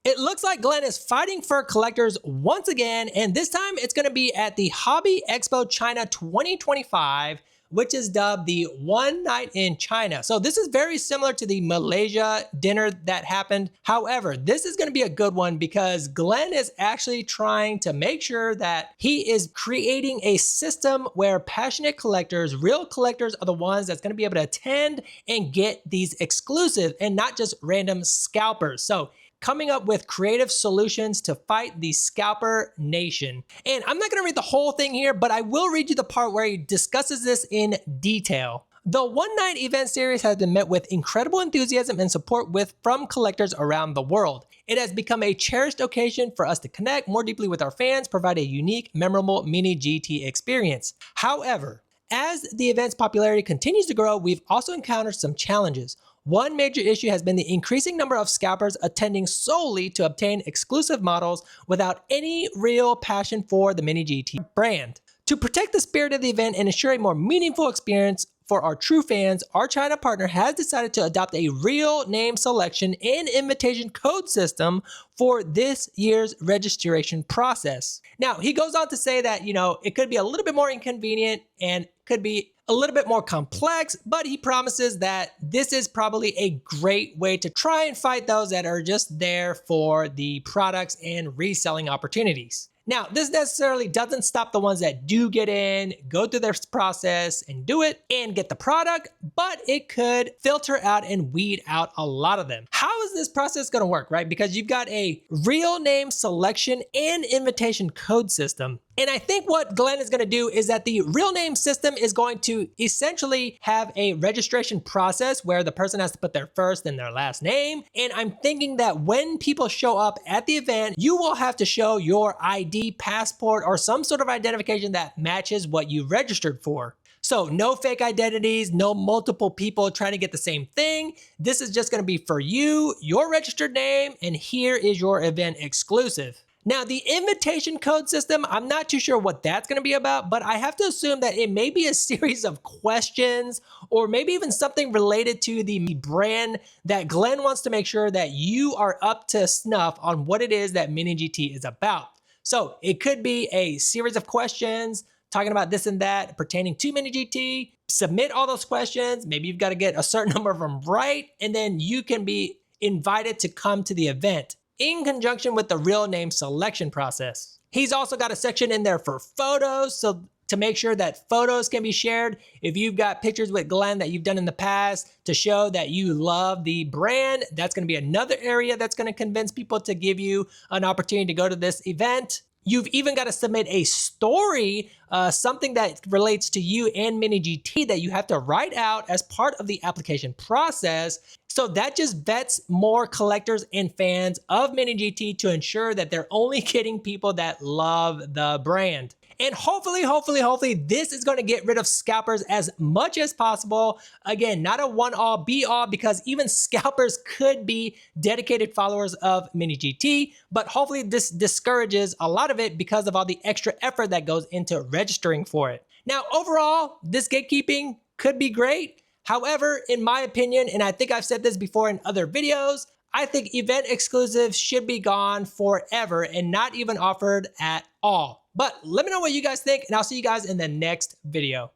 It looks like Glenn is fighting for collectors once again, and this time it's going to be at the Hobby Expo China 2025, which is dubbed the One Night in China. So this is very similar to the Malaysia dinner that happened. However, this is going to be a good one because Glenn is actually trying to make sure that he is creating a system where passionate collectors, real collectors, are the ones that's going to be able to attend and get these exclusive and not just random scalpers. So coming up with creative solutions to fight the scalper nation. And I'm not going to read the whole thing here, but I will read you the part where he discusses this in detail. The One Night event series has been met with incredible enthusiasm and support from collectors around the world. It has become a cherished occasion for us to connect more deeply with our fans, provide a unique, memorable mini GT experience. However, as the event's popularity continues to grow, we've also encountered some challenges. One major issue has been the increasing number of scalpers attending solely to obtain exclusive models without any real passion for the Mini GT brand. To protect the spirit of the event and ensure a more meaningful experience for our true fans, our China partner has decided to adopt a real name selection and invitation code system for this year's registration process. Now, he goes on to say that, it could be a little bit more inconvenient and could be a little bit more complex, but he promises that this is probably a great way to try and fight those that are just there for the products and reselling opportunities. Now, this necessarily doesn't stop the ones that do get in, go through their process and do it and get the product, but it could filter out and weed out a lot of them. How is this process going to work, right? Because you've got a real name selection and invitation code system. And I think what Glenn is going to do is that the real name system is going to essentially have a registration process where the person has to put their first and their last name. And I'm thinking that when people show up at the event, you will have to show your ID, passport, or some sort of identification that matches what you registered for. So no fake identities, no multiple people trying to get the same thing. This is just going to be for you, your registered name, and here is your event exclusive. Now, the invitation code system, I'm not too sure what that's going to be about, but I have to assume that it may be a series of questions or maybe even something related to the brand that Glenn wants to make sure that you are up to snuff on what it is that Mini GT is about. So it could be a series of questions talking about this and that pertaining to Mini GT. Submit all those questions. Maybe you've got to get a certain number of them right, and then you can be invited to come to the event in conjunction with the real name selection process. He's also got a section in there for photos, so to make sure that photos can be shared. If you've got pictures with Glenn that you've done in the past to show that you love the brand, that's going to be another area that's going to convince people to give you an opportunity to go to this event. You've even got to submit a story, something that relates to you and Mini GT that you have to write out as part of the application process. So that just vets more collectors and fans of Mini GT to ensure that they're only getting people that love the brand. And hopefully, this is going to get rid of scalpers as much as possible. Again, not a one-all, be-all, because even scalpers could be dedicated followers of Mini GT, but hopefully this discourages a lot of it because of all the extra effort that goes into registering for it. Now, overall, this gatekeeping could be great. However, in my opinion, and I think I've said this before in other videos, I think event exclusives should be gone forever and not even offered at all. But let me know what you guys think, and I'll see you guys in the next video.